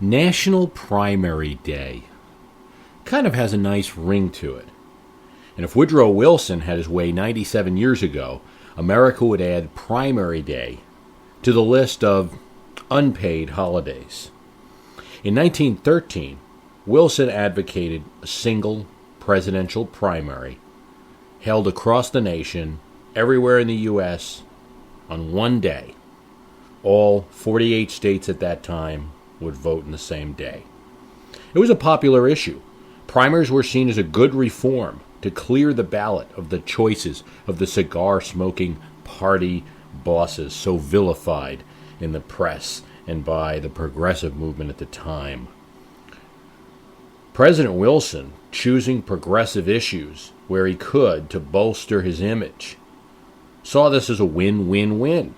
National Primary Day kind of has a nice ring to it. And if Woodrow Wilson had his way 97 years ago, America would add Primary Day to the list of unpaid holidays. In 1913, Wilson advocated a single presidential primary held across the nation, everywhere in the U.S., on one day. All 48 states at that time would vote in the same day. It was a popular issue. Primaries were seen as a good reform to clear the ballot of the choices of the cigar-smoking party bosses so vilified in the press and by the progressive movement at the time. President Wilson, choosing progressive issues where he could to bolster his image, saw this as a win-win-win.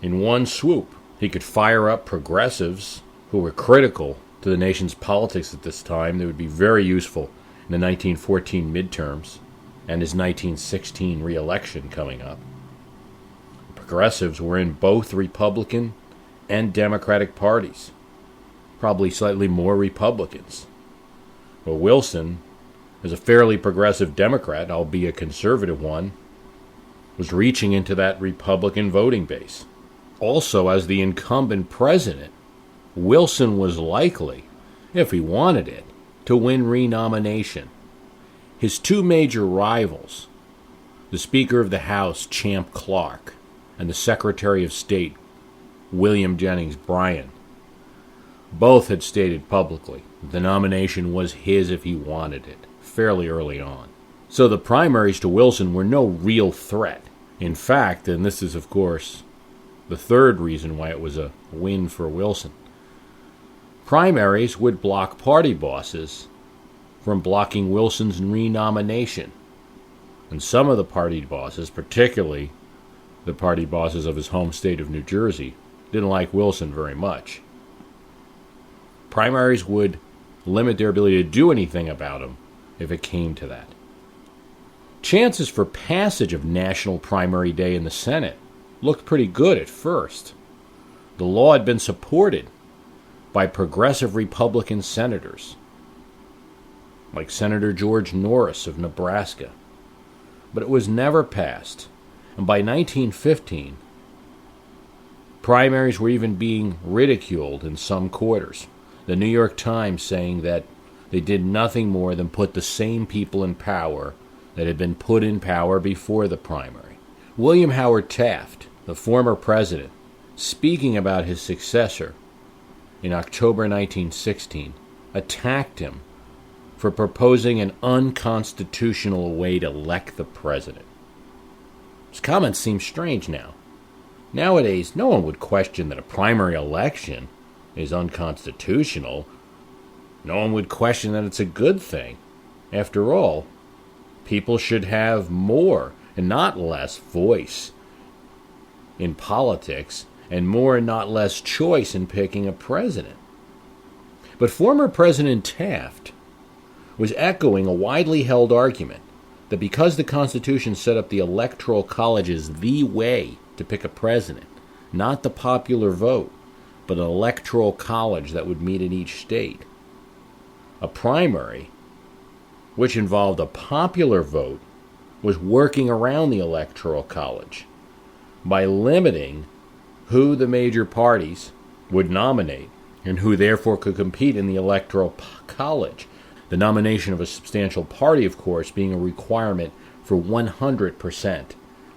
In one swoop, he could fire up progressives who were critical to the nation's politics at this time. They would be very useful in the 1914 midterms and his 1916 re-election coming up. Progressives were in both Republican and Democratic parties, probably slightly more Republicans. But Wilson, as a fairly progressive Democrat, albeit a conservative one, was reaching into that Republican voting base. Also, as the incumbent president, Wilson was likely, if he wanted it, to win renomination. His two major rivals, the Speaker of the House, Champ Clark, and the Secretary of State, William Jennings Bryan, both had stated publicly the nomination was his if he wanted it, fairly early on. So the primaries to Wilson were no real threat. In fact, and this is, of course, the third reason why it was a win for Wilson, primaries would block party bosses from blocking Wilson's renomination. And some of the party bosses, particularly the party bosses of his home state of New Jersey, didn't like Wilson very much. Primaries would limit their ability to do anything about him if it came to that. Chances for passage of National Primary Day in the Senate looked pretty good at first. The law had been supported by progressive Republican senators, like Senator George Norris of Nebraska, but it was never passed. And by 1915, primaries were even being ridiculed in some quarters. The New York Times saying that they did nothing more than put the same people in power that had been put in power before the primary. William Howard Taft, the former president, speaking about his successor in October 1916, attacked him for proposing an unconstitutional way to elect the president. His comments seem strange now. Nowadays, no one would question that a primary election is unconstitutional. No one would question that it's a good thing. After all, people should have more and not less voice in politics and more and not less choice in picking a president. But former President Taft was echoing a widely held argument that because the Constitution set up the Electoral College as the way to pick a president, not the popular vote, but an electoral college that would meet in each state, a primary, which involved a popular vote, was working around the electoral college by limiting who the major parties would nominate and who therefore could compete in the electoral college. The nomination of a substantial party, of course, being a requirement for 100%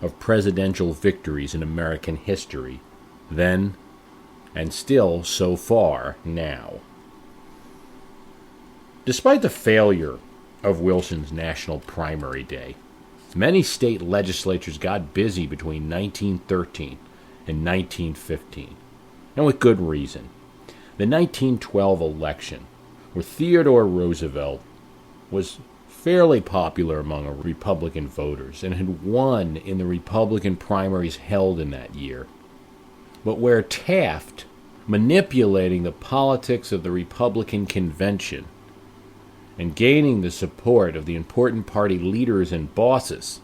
of presidential victories in American history, then and still so far now. Despite the failure of Wilson's National Primary Day, many state legislatures got busy between 1913 and 1915, and with good reason. The 1912 election, where Theodore Roosevelt was fairly popular among Republican voters and had won in the Republican primaries held in that year, but where Taft, manipulating the politics of the Republican convention and gaining the support of the important party leaders and bosses,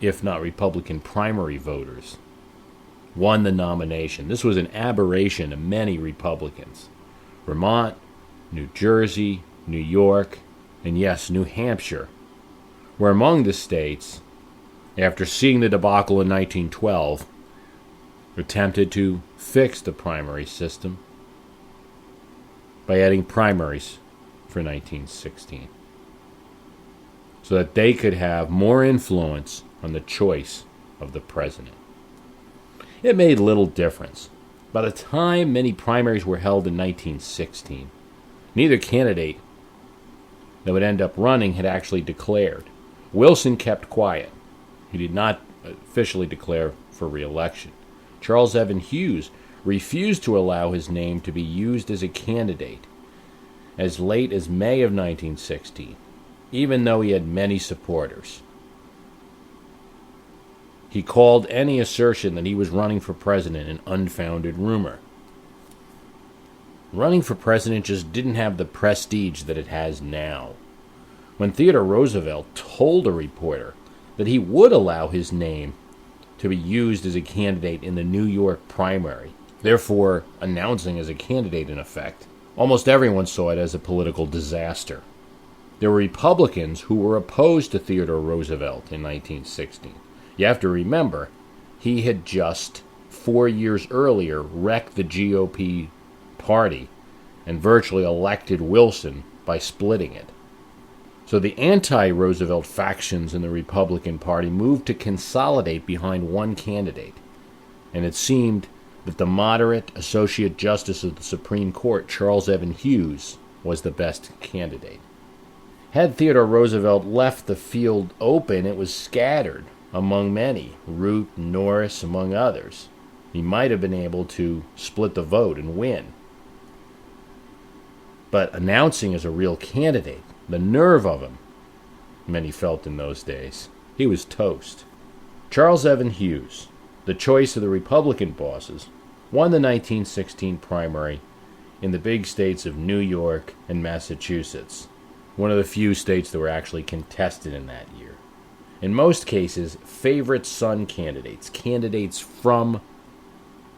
if not Republican primary voters, won the nomination. This was an aberration to many Republicans. Vermont, New Jersey, New York, and yes, New Hampshire were among the states, after seeing the debacle in 1912, attempted to fix the primary system by adding primaries for 1916 so that they could have more influence on the choice of the president. It made little difference. By the time many primaries were held in 1916, neither candidate that would end up running had actually declared. Wilson kept quiet. He did not officially declare for re-election. Charles Evan Hughes refused to allow his name to be used as a candidate as late as May of 1916, even though he had many supporters. He called any assertion that he was running for president an unfounded rumor. Running for president just didn't have the prestige that it has now. When Theodore Roosevelt told a reporter that he would allow his name to be used as a candidate in the New York primary, therefore announcing as a candidate in effect, almost everyone saw it as a political disaster. There were Republicans who were opposed to Theodore Roosevelt in 1916. You have to remember, he had just 4 years earlier wrecked the GOP party and virtually elected Wilson by splitting it. So the anti-Roosevelt factions in the Republican Party moved to consolidate behind one candidate, and it seemed that the moderate Associate Justice of the Supreme Court, Charles Evan Hughes, was the best candidate. Had Theodore Roosevelt left the field open, it was scattered among many, Root and Norris among others. He might have been able to split the vote and win. But announcing as a real candidate, the nerve of him, many felt in those days, he was toast. Charles Evan Hughes, the choice of the Republican bosses, won the 1916 primary in the big states of New York and Massachusetts, one of the few states that were actually contested in that year. In most cases, favorite son candidates, candidates from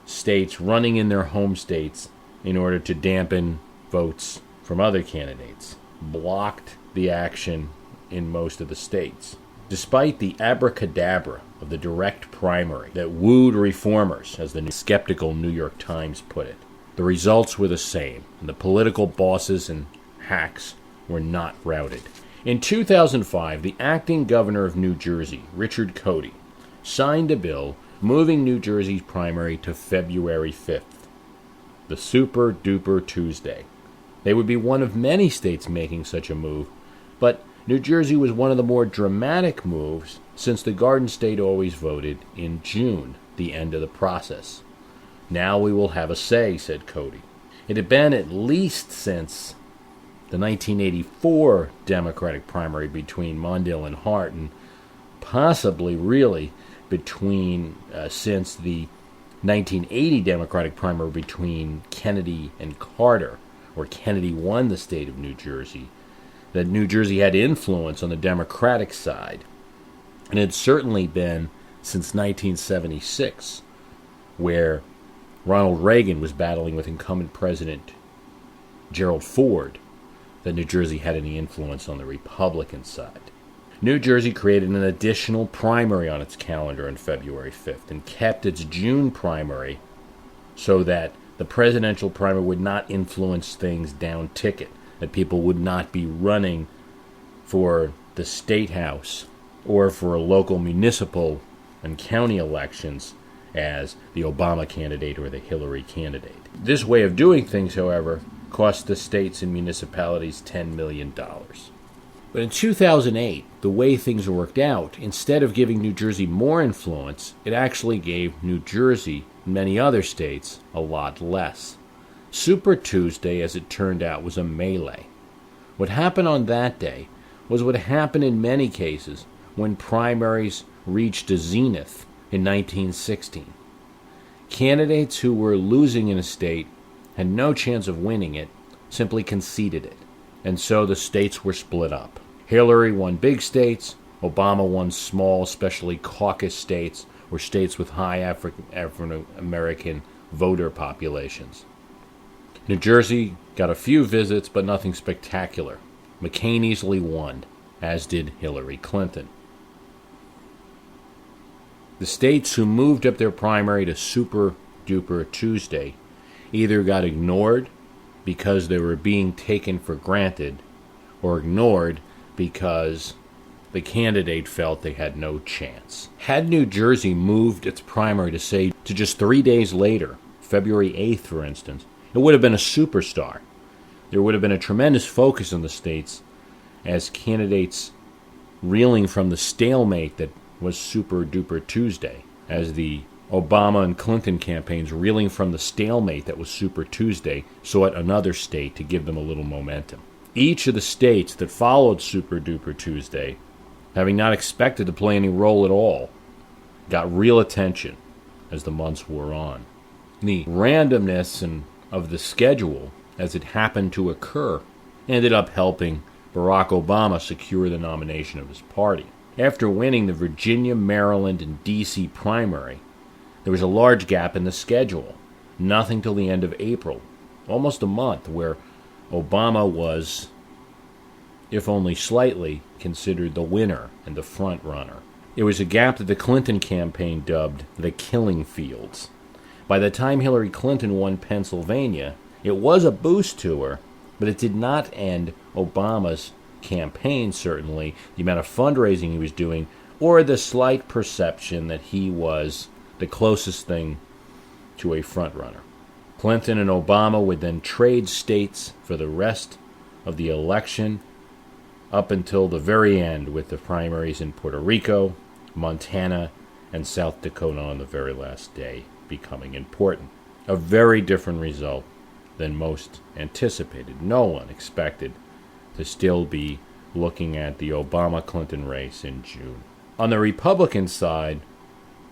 states running in their home states in order to dampen votes from other candidates, blocked the action in most of the states. Despite the abracadabra of the direct primary that wooed reformers, as the skeptical New York Times put it, the results were the same, and the political bosses and hacks were not routed. In 2005, the acting governor of New Jersey, Richard Cody, signed a bill moving New Jersey's primary to February 5th, the Super Duper Tuesday. They would be one of many states making such a move, but New Jersey was one of the more dramatic moves since the Garden State always voted in June, the end of the process. Now we will have a say, said Cody. It had been at least since the 1984 Democratic primary between Mondale and Hart, and possibly really since the 1980 Democratic primary between Kennedy and Carter, where Kennedy won the state of New Jersey, that New Jersey had influence on the Democratic side. And it had certainly been since 1976, where Ronald Reagan was battling with incumbent President Gerald Ford, that New Jersey had any influence on the Republican side. New Jersey created an additional primary on its calendar on February 5th and kept its June primary so that the presidential primary would not influence things down ticket, that people would not be running for the state house or for local municipal and county elections as the Obama candidate or the Hillary candidate. This way of doing things, however, cost the states and municipalities $10 million. But in 2008, the way things worked out, instead of giving New Jersey more influence, it actually gave New Jersey and many other states a lot less. Super Tuesday, as it turned out, was a melee. What happened on that day was what happened in many cases when primaries reached a zenith in 1916. Candidates who were losing in a state had no chance of winning it, simply conceded it. And so the states were split up. Hillary won big states, Obama won small, especially caucus states, or states with high African American voter populations. New Jersey got a few visits, but nothing spectacular. McCain easily won, as did Hillary Clinton. The states who moved up their primary to Super Duper Tuesday either got ignored because they were being taken for granted, or ignored because the candidate felt they had no chance. Had New Jersey moved its primary to, say, to just 3 days later, February 8th, for instance, it would have been a superstar. There would have been a tremendous focus on the states as candidates reeling from the stalemate that was Super Duper Tuesday, as the Obama and Clinton campaigns reeling from the stalemate that was Super Tuesday sought another state to give them a little momentum. Each of the states that followed Super Duper Tuesday, having not expected to play any role at all, got real attention as the months wore on. The randomness of the schedule, as it happened to occur, ended up helping Barack Obama secure the nomination of his party. After winning the Virginia, Maryland, and D.C. primary, there was a large gap in the schedule, nothing till the end of April, almost a month, where Obama was, if only slightly, considered the winner and the front runner. It was a gap that the Clinton campaign dubbed the killing fields. By the time Hillary Clinton won Pennsylvania, it was a boost to her, but it did not end Obama's campaign, certainly, the amount of fundraising he was doing, or the slight perception that he was the closest thing to a frontrunner. Clinton and Obama would then trade states for the rest of the election up until the very end, with the primaries in Puerto Rico, Montana, and South Dakota on the very last day becoming important. A very different result than most anticipated. No one expected to still be looking at the Obama-Clinton race in June. On the Republican side,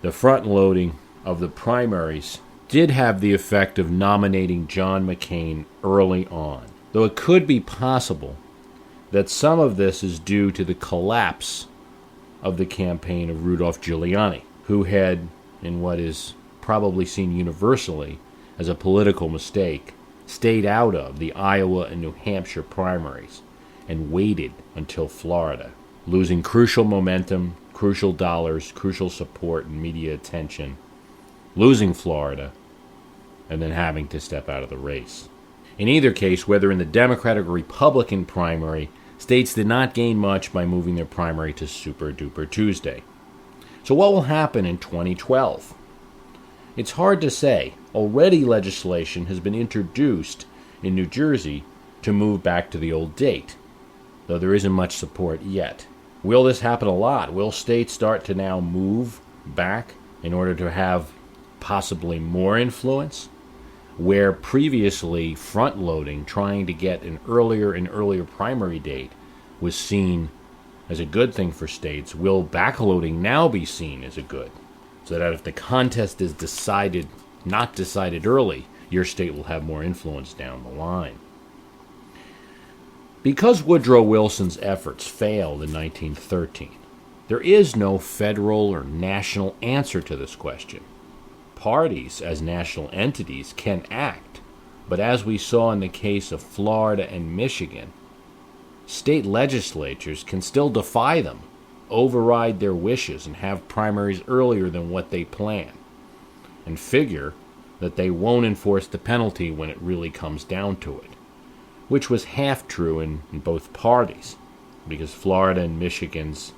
the front-loading of the primaries did have the effect of nominating John McCain early on, though it could be possible that some of this is due to the collapse of the campaign of Rudolph Giuliani, who had, in what is probably seen universally as a political mistake, stayed out of the Iowa and New Hampshire primaries and waited until Florida, losing crucial momentum, crucial dollars, crucial support and media attention, losing Florida, and then having to step out of the race. In either case, whether in the Democratic or Republican primary, states did not gain much by moving their primary to Super Duper Tuesday. So what will happen in 2012? It's hard to say. Already legislation has been introduced in New Jersey to move back to the old date, though there isn't much support yet. Will this happen a lot? Will states start to now move back in order to have possibly more influence? Where previously front-loading, trying to get an earlier and earlier primary date, was seen as a good thing for states, will backloading now be seen as a good? So that if the contest is not decided early, your state will have more influence down the line. Because Woodrow Wilson's efforts failed in 1913, there is no federal or national answer to this question. Parties, as national entities, can act, but as we saw in the case of Florida and Michigan, state legislatures can still defy them, override their wishes, and have primaries earlier than what they plan, and figure that they won't enforce the penalty when it really comes down to it, which was half true in both parties, because Florida and Michigan's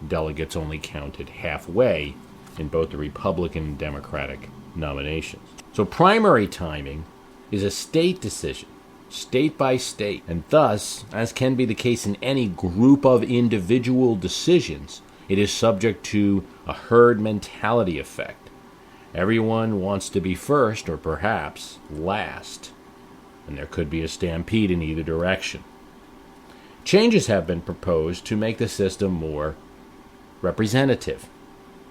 delegates only counted halfway in both the Republican and Democratic nominations. So primary timing is a state decision, state by state, and thus, as can be the case in any group of individual decisions, it is subject to a herd mentality effect. Everyone wants to be first, or perhaps last, and there could be a stampede in either direction. Changes have been proposed to make the system more representative,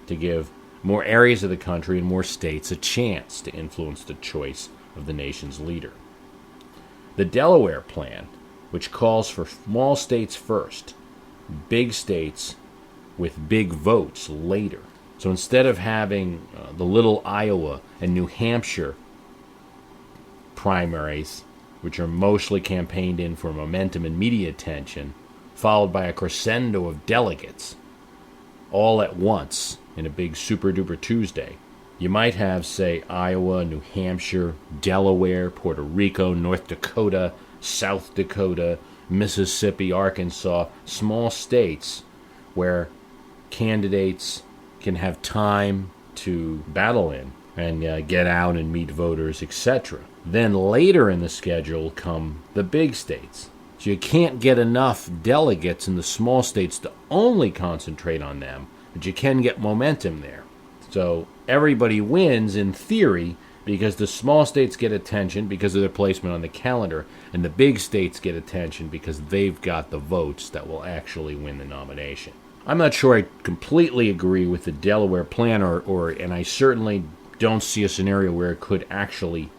to give more areas of the country and more states a chance to influence the choice of the nation's leader. The Delaware plan, which calls for small states first, big states with big votes later. So instead of having the little Iowa and New Hampshire primaries which are mostly campaigned in for momentum and media attention, followed by a crescendo of delegates, all at once in a big super-duper Tuesday. You might have, say, Iowa, New Hampshire, Delaware, Puerto Rico, North Dakota, South Dakota, Mississippi, Arkansas, small states where candidates can have time to battle in and get out and meet voters, etc. Then later in the schedule come the big states. So you can't get enough delegates in the small states to only concentrate on them, but you can get momentum there. So everybody wins in theory because the small states get attention because of their placement on the calendar, and the big states get attention because they've got the votes that will actually win the nomination. I'm not sure I completely agree with the Delaware plan, and I certainly don't see a scenario where it could actually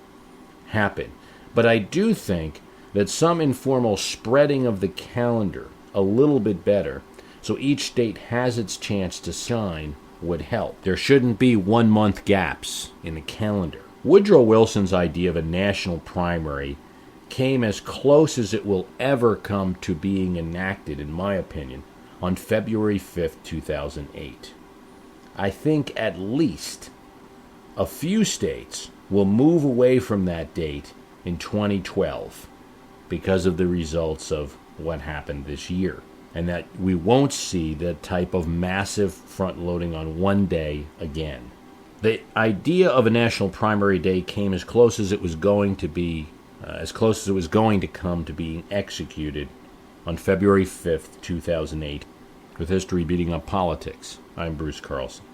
happen. But I do think that some informal spreading of the calendar a little bit better, so each state has its chance to shine, would help. There shouldn't be 1 month gaps in the calendar. Woodrow Wilson's idea of a national primary came as close as it will ever come to being enacted, in my opinion, on February 5th, 2008. I think at least a few states will move away from that date in 2012 because of the results of what happened this year, and that we won't see that type of massive front-loading on one day again. The idea of a national primary day came as close as it was going to be, as close as it was going to come to being executed on February 5th, 2008, with history beating up politics. I'm Bruce Carlson.